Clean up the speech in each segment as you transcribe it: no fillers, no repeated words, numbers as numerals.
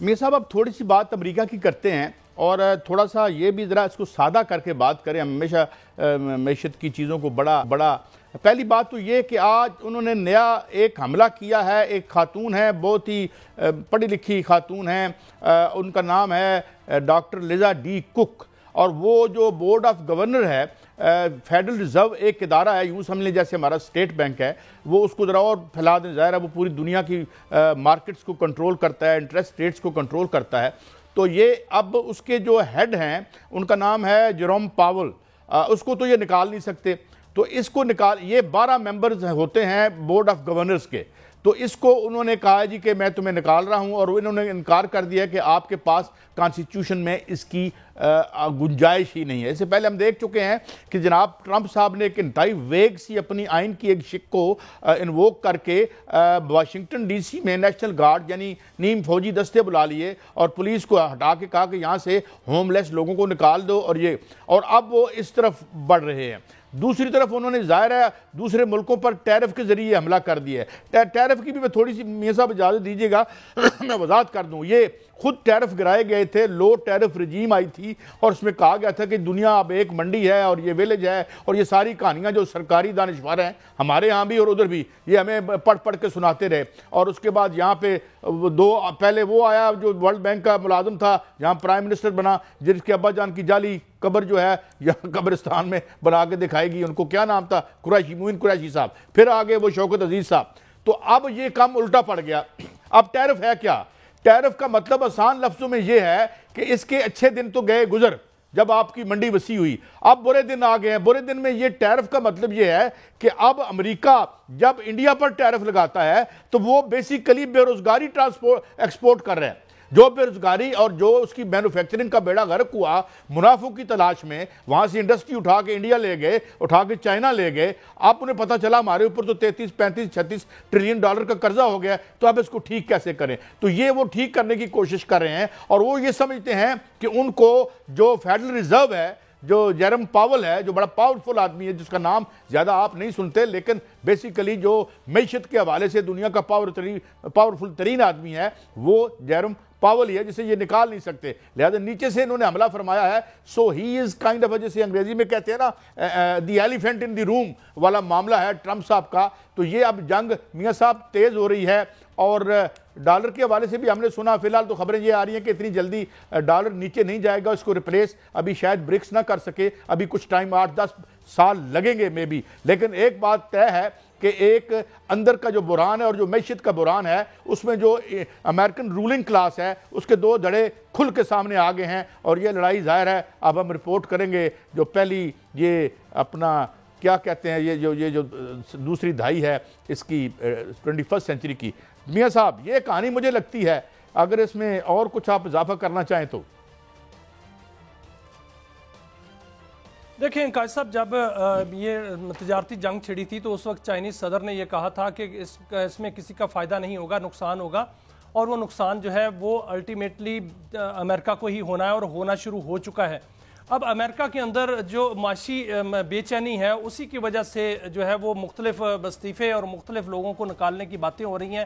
میاں صاحب اب تھوڑی سی بات امریکہ کی کرتے ہیں اور تھوڑا سا یہ بھی ذرا اس کو سادہ کر کے بات کریں. ہمیشہ معیشت کی چیزوں کو بڑا پہلی بات تو یہ کہ آج انہوں نے نیا ایک حملہ کیا ہے. ایک خاتون ہے, بہت ہی پڑھی لکھی خاتون ہیں, ان کا نام ہے ڈاکٹر لیزا ڈی کک, اور وہ جو بورڈ آف گورنر ہے فیڈرل ریزرو ایک ادارہ ہے, یوں سمجھ لیں جیسے ہمارا اسٹیٹ بینک ہے, وہ اس کو ذرا اور پھیلا دیں. ظاہر ہے وہ پوری دنیا کی مارکیٹس کو کنٹرول کرتا ہے, انٹرسٹ ریٹس کو کنٹرول کرتا ہے. تو یہ اب اس کے جو ہیڈ ہیں ان کا نام ہے جیروم پاول, اس کو تو یہ نکال نہیں سکتے. تو اس کو یہ 12 ممبرز ہوتے ہیں بورڈ آف گورنرز کے. تو اس کو انہوں نے کہا جی کہ میں تمہیں نکال رہا ہوں, اور انہوں نے انکار کر دیا کہ آپ کے پاس کانسٹیٹیوشن میں اس کی گنجائش ہی نہیں ہے. اس سے پہلے ہم دیکھ چکے ہیں کہ جناب ٹرمپ صاحب نے ایک انتہائی ویگ سی اپنی آئین کی ایک شق کو انووک کر کے واشنگٹن ڈی سی میں نیشنل گارڈ یعنی نیم فوجی دستے بلا لیے اور پولیس کو ہٹا کے کہا کہ یہاں سے ہوم لیس لوگوں کو نکال دو, اور اب وہ اس طرف بڑھ رہے ہیں. دوسری طرف انہوں نے ظاہر ہے دوسرے ملکوں پر ٹیرف کے ذریعے حملہ کر دیا ہے. ٹیرف کی بھی میں تھوڑی سی میاں صاحب اجازت دیجیے گا میں وضاحت کر دوں. یہ خود ٹیرف گرائے گئے تھے, لو ٹیرف رجیم آئی تھی, اور اس میں کہا گیا تھا کہ دنیا اب ایک منڈی ہے اور یہ ویلیج ہے, اور یہ ساری کہانیاں جو سرکاری دانشور ہیں ہمارے ہاں بھی اور ادھر بھی یہ ہمیں پڑھ کے سناتے رہے. اور اس کے بعد یہاں پہ پہلے وہ آیا جو ورلڈ بینک کا ملازم تھا, جہاں پرائم منسٹر بنا, جس کے ابا جان کی جعلی قبر جو ہے یہاں قبرستان میں بنا کے دکھائے گی. ان کو کیا نام تھا, موین قریشی صاحب, پھر آگے وہ شوکت عزیز صاحب. تو اب یہ کام الٹا پڑ گیا. اب ٹیرف ہے کیا؟ ٹیرف کا مطلب آسان لفظوں میں یہ ہے کہ اس کے اچھے دن تو گئے گزر جب آپ کی منڈی وسیع ہوئی, اب برے دن آ گئے ہیں. برے دن میں یہ ٹیرف کا مطلب یہ ہے کہ اب امریکہ جب انڈیا پر ٹیرف لگاتا ہے تو وہ بیسیکلی بے روزگاری ایکسپورٹ کر رہے ہیں. جو بے روزگاری اور جو اس کی مینوفیکچرنگ کا بیڑا غرق ہوا منافع کی تلاش میں, وہاں سے انڈسٹری اٹھا کے انڈیا لے گئے, اٹھا کے چائنا لے گئے. آپ انہیں پتہ چلا ہمارے اوپر تو 33, 35, 36 ٹریلین ڈالر کا قرضہ ہو گیا, تو اب اس کو ٹھیک کیسے کریں؟ تو یہ وہ ٹھیک کرنے کی کوشش کر رہے ہیں, اور وہ یہ سمجھتے ہیں کہ ان کو جو فیڈرل ریزرو ہے, جو جیروم پاول ہے, جو بڑا پاورفل آدمی ہے, جس کا نام زیادہ آپ نہیں سنتے, لیکن بیسیکلی جو معیشت کے حوالے سے دنیا کا پاورفل ترین آدمی ہے, وہ جیروم پاول ہی ہے, جسے یہ نکال نہیں سکتے. لہذا نیچے سے انہوں نے حملہ فرمایا ہے. سو ہی از کائنڈ آف, جسے انگریزی میں کہتے ہیں نا دی ایلیفینٹ ان دی روم والا معاملہ ہے ٹرمپ صاحب کا. تو یہ اب جنگ میاں صاحب تیز ہو رہی ہے, اور ڈالر کے حوالے سے بھی ہم نے سنا, فی الحال تو خبریں یہ آ رہی ہیں کہ اتنی جلدی ڈالر نیچے نہیں جائے گا, اس کو ریپلیس ابھی شاید برکس نہ کر سکے, ابھی کچھ ٹائم 8-10 سال لگیں گے مے بی. لیکن ایک بات طے ہے کہ ایک اندر کا جو بحران ہے اور جو معیشت کا بحران ہے, اس میں جو امریکن رولنگ کلاس ہے اس کے دو دھڑے کھل کے سامنے آ گئے ہیں, اور یہ لڑائی ظاہر ہے اب ہم رپورٹ کریں گے. جو پہلی یہ اپنا کیا کہتے ہیں یہ جو دوسری دہائی ہے اس کی 21st سینچری کی. میاں صاحب یہ کہانی مجھے لگتی ہے, اگر اس میں اور کچھ آپ اضافہ کرنا چاہیں تو. دیکھیں قائد صاحب, جب یہ تجارتی جنگ چھڑی تھی تو اس وقت چائنیز صدر نے یہ کہا تھا کہ اس میں کسی کا فائدہ نہیں ہوگا, نقصان ہوگا, اور وہ نقصان جو ہے وہ الٹیمیٹلی امریکہ کو ہی ہونا ہے, اور ہونا شروع ہو چکا ہے. اب امریکہ کے اندر جو معاشی بے چینی ہے اسی کی وجہ سے جو ہے وہ مختلف استعفے اور مختلف لوگوں کو نکالنے کی باتیں ہو رہی ہیں,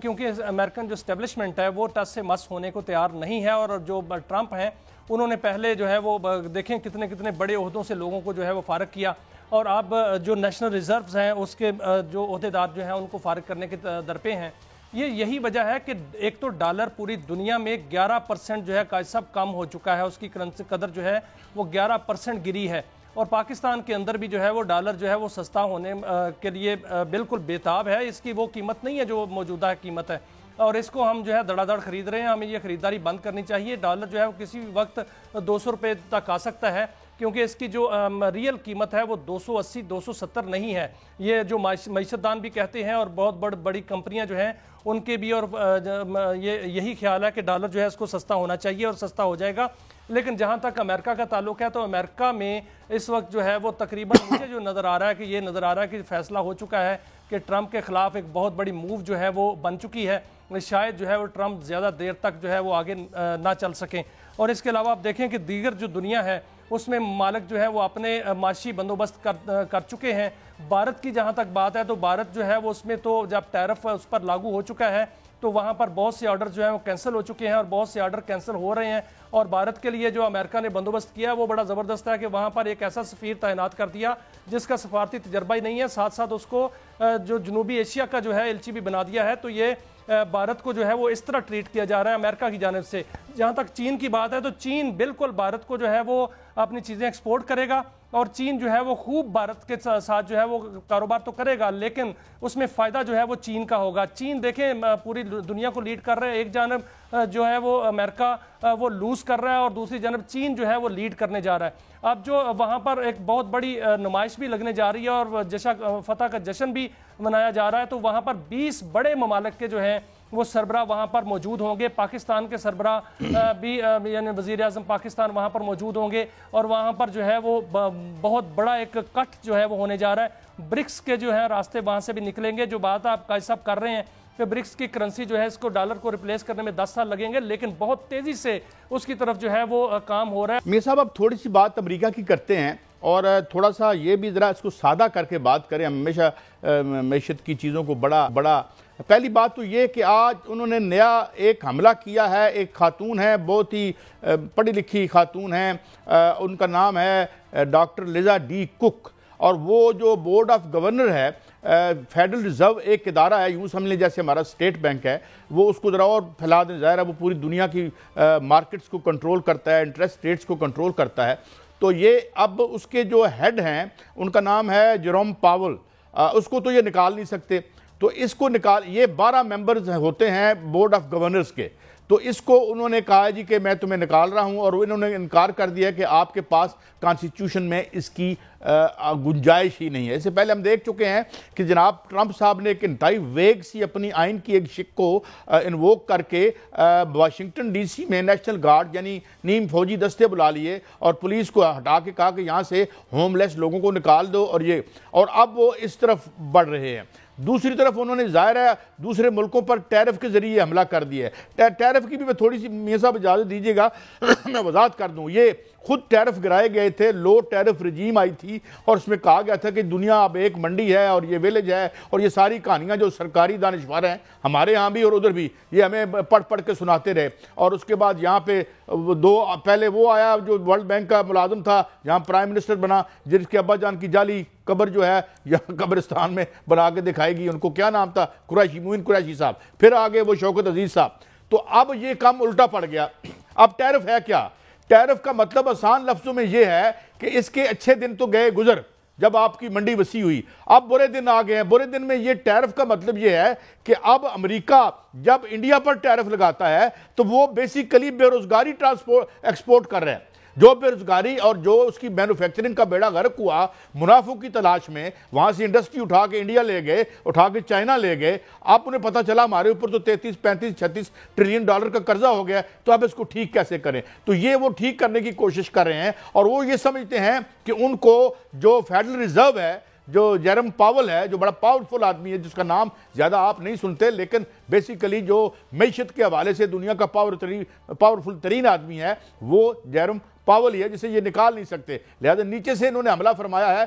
کیونکہ امریکن جو اسٹیبلشمنٹ ہے وہ ٹس سے مس ہونے کو تیار نہیں ہے. اور جو ٹرمپ ہیں انہوں نے پہلے جو ہے وہ دیکھیں کتنے بڑے عہدوں سے لوگوں کو جو ہے وہ فارغ کیا, اور اب جو نیشنل ریزروز ہیں اس کے جو عہدیدار جو ہیں ان کو فارغ کرنے کے درپے ہیں. یہی وجہ ہے کہ ایک تو ڈالر پوری دنیا میں 11% جو ہے قائد صاحب کم ہو چکا ہے, اس کی کرنسی قدر جو ہے وہ 11% گری ہے, اور پاکستان کے اندر بھی جو ہے وہ ڈالر جو ہے وہ سستا ہونے کے لیے بالکل بیتاب ہے. اس کی وہ قیمت نہیں ہے جو موجودہ قیمت ہے, اور اس کو ہم جو ہے دڑا دڑ خرید رہے ہیں. ہمیں یہ خریداری بند کرنی چاہیے. ڈالر جو ہے وہ کسی وقت 200 روپے تک آ سکتا ہے, کیونکہ اس کی جو ریل قیمت ہے وہ 280 270 نہیں ہے. یہ جو معیشت دان بھی کہتے ہیں اور بہت بڑی کمپنیاں جو ہیں ان کے بھی اور یہی خیال ہے کہ ڈالر جو ہے اس کو سستا ہونا چاہیے, اور سستا ہو جائے گا. لیکن جہاں تک امریکہ کا تعلق ہے تو امریکہ میں اس وقت جو ہے وہ تقریباً مجھے جو نظر آ رہا ہے کہ یہ نظر آ رہا ہے کہ فیصلہ ہو چکا ہے کہ ٹرمپ کے خلاف ایک بہت بڑی موو جو ہے وہ بن چکی ہے. شاید جو ہے وہ ٹرمپ زیادہ دیر تک جو ہے وہ آگے نہ چل سکیں. اور اس کے علاوہ آپ دیکھیں کہ دیگر جو دنیا ہے اس میں ممالک جو ہے وہ اپنے معاشی بندوبست کر چکے ہیں. بھارت کی جہاں تک بات ہے تو بھارت جو ہے وہ اس میں تو جب ٹیرف اس پر لاگو ہو چکا ہے تو وہاں پر بہت سے آرڈر جو ہیں وہ کینسل ہو چکے ہیں اور بہت سے آرڈر کینسل ہو رہے ہیں. اور بھارت کے لیے جو امریکہ نے بندوبست کیا ہے وہ بڑا زبردست ہے کہ وہاں پر ایک ایسا سفیر تعینات کر دیا جس کا سفارتی تجربہ ہی نہیں ہے, ساتھ ساتھ اس کو جو جنوبی ایشیا کا جو ہے ایلچی بھی بنا دیا ہے. تو یہ بھارت کو جو ہے وہ اس طرح ٹریٹ کیا جا رہا ہے امریکہ کی جانب سے. جہاں تک چین کی بات ہے تو چین بالکل بھارت کو جو ہے وہ اپنی چیزیں ایکسپورٹ کرے گا اور چین جو ہے وہ خوب بھارت کے ساتھ جو ہے وہ کاروبار تو کرے گا, لیکن اس میں فائدہ جو ہے وہ چین کا ہوگا. چین دیکھیں پوری دنیا کو لیڈ کر رہے ہیں, ایک جانب جو ہے وہ امریکہ وہ لوز کر رہا ہے اور دوسری جانب چین جو ہے وہ لیڈ کرنے جا رہا ہے. اب جو وہاں پر ایک بہت بڑی نمائش بھی لگنے جا رہی ہے اور فتح کا جشن بھی منایا جا رہا ہے, تو وہاں پر 20 بڑے ممالک کے جو ہیں وہ سربراہ وہاں پر موجود ہوں گے. پاکستان کے سربراہ بھی یعنی وزیر اعظم پاکستان وہاں پر موجود ہوں گے اور وہاں پر جو ہے وہ بہت بڑا ایک کٹ جو ہے وہ ہونے جا رہا ہے. برکس کے جو ہے راستے وہاں سے بھی نکلیں گے. جو بات آپ قائد صاحب کر رہے ہیں کہ برکس کی کرنسی جو ہے اس کو ڈالر کو ریپلیس کرنے میں 10 سال لگیں گے, لیکن بہت تیزی سے اس کی طرف جو ہے وہ کام ہو رہا ہے. میر صاحب اب تھوڑی سی بات امریکہ کی کرتے ہیں اور تھوڑا سا یہ بھی ذرا اس کو سادہ کر کے بات کریں. ہمیشہ معیشت کی چیزوں کو بڑا پہلی بات تو یہ کہ آج انہوں نے نیا ایک حملہ کیا ہے. ایک خاتون ہے, بہت ہی پڑھی لکھی خاتون ہیں, ان کا نام ہے ڈاکٹر لیزا ڈی کک, اور وہ جو بورڈ آف گورنر ہے فیڈرل ریزرو ایک ادارہ ہے, یوں سمجھ لیں جیسے ہمارا اسٹیٹ بینک ہے, وہ اس کو ذرا اور پھیلا دیں. ظاہر ہے وہ پوری دنیا کی مارکیٹس کو کنٹرول کرتا ہے, انٹرسٹ ریٹس کو کنٹرول کرتا ہے. تو یہ اب اس کے جو ہیڈ ہیں ان کا نام ہے جیروم پاول, اس کو تو یہ نکال نہیں سکتے. تو اس کو یہ 12 ممبرز ہوتے ہیں بورڈ آف گورنرز کے, تو اس کو انہوں نے کہا جی کہ میں تمہیں نکال رہا ہوں, اور انہوں نے انکار کر دیا کہ آپ کے پاس کانسٹیٹیوشن میں اس کی گنجائش ہی نہیں ہے. اس سے پہلے ہم دیکھ چکے ہیں کہ جناب ٹرمپ صاحب نے ایک انتہائی ویگ سی اپنی آئین کی ایک شق کو انووک کر کے واشنگٹن ڈی سی میں نیشنل گارڈ یعنی نیم فوجی دستے بلا لیے اور پولیس کو ہٹا کے کہا کہ یہاں سے ہوم لیس لوگوں کو نکال دو, اور اب وہ اس طرف بڑھ رہے ہیں. دوسری طرف انہوں نے ظاہر ہے دوسرے ملکوں پر ٹیرف کے ذریعے حملہ کر دیا ہے. ٹیرف کی بھی میں تھوڑی سی میاں صاحب اجازت دیجیے گا میں وضاحت کر دوں. یہ خود ٹیرف گرائے گئے تھے, لو ٹیرف رجیم آئی تھی اور اس میں کہا گیا تھا کہ دنیا اب ایک منڈی ہے اور یہ ویلیج ہے, اور یہ ساری کہانیاں جو سرکاری دانشور ہیں ہمارے ہاں بھی اور ادھر بھی یہ ہمیں پڑھ کے سناتے رہے. اور اس کے بعد یہاں پہ پہلے وہ آیا جو ورلڈ بینک کا ملازم تھا, جہاں پرائم منسٹر بنا, جس کے ابا جان کی جعلی قبر جو ہے یہاں قبرستان میں بنا کے دکھائے گی, ان کو کیا نام تھا, قریشی, موین قریشی صاحب, پھر آگے وہ شوکت عزیز صاحب. تو اب یہ کام الٹا پڑ گیا. اب ٹیرف ہے کیا؟ ٹیرف کا مطلب آسان لفظوں میں یہ ہے کہ اس کے اچھے دن تو گئے گزر جب آپ کی منڈی وسیع ہوئی, اب برے دن آ گئے ہیں. برے دن میں یہ ٹیرف کا مطلب یہ ہے کہ اب امریکہ جب انڈیا پر ٹیرف لگاتا ہے تو وہ بیسیکلی بے روزگاری ایکسپورٹ کر رہے ہیں. جو بے روزگاری اور جو اس کی مینوفیکچرنگ کا بیڑا غرق ہوا منافع کی تلاش میں, وہاں سے انڈسٹری اٹھا کے انڈیا لے گئے, اٹھا کے چائنا لے گئے. اب انہیں پتہ چلا ہمارے اوپر تو 33, 35, 36 ٹریلین ڈالر کا قرضہ ہو گیا, تو اب اس کو ٹھیک کیسے کریں. تو یہ وہ ٹھیک کرنے کی کوشش کر رہے ہیں, اور وہ یہ سمجھتے ہیں کہ ان کو جو فیڈرل ریزرو ہے, جو جیروم پاول ہے, جو بڑا پاورفل آدمی ہے, جس کا نام زیادہ آپ نہیں سنتے, لیکن بیسیکلی جو معیشت کے حوالے سے دنیا کا پاورفل ترین آدمی ہے, وہ جیروم پاول ہی ہے, جسے یہ نکال نہیں سکتے. لہذا نیچے سے انہوں نے حملہ فرمایا ہے.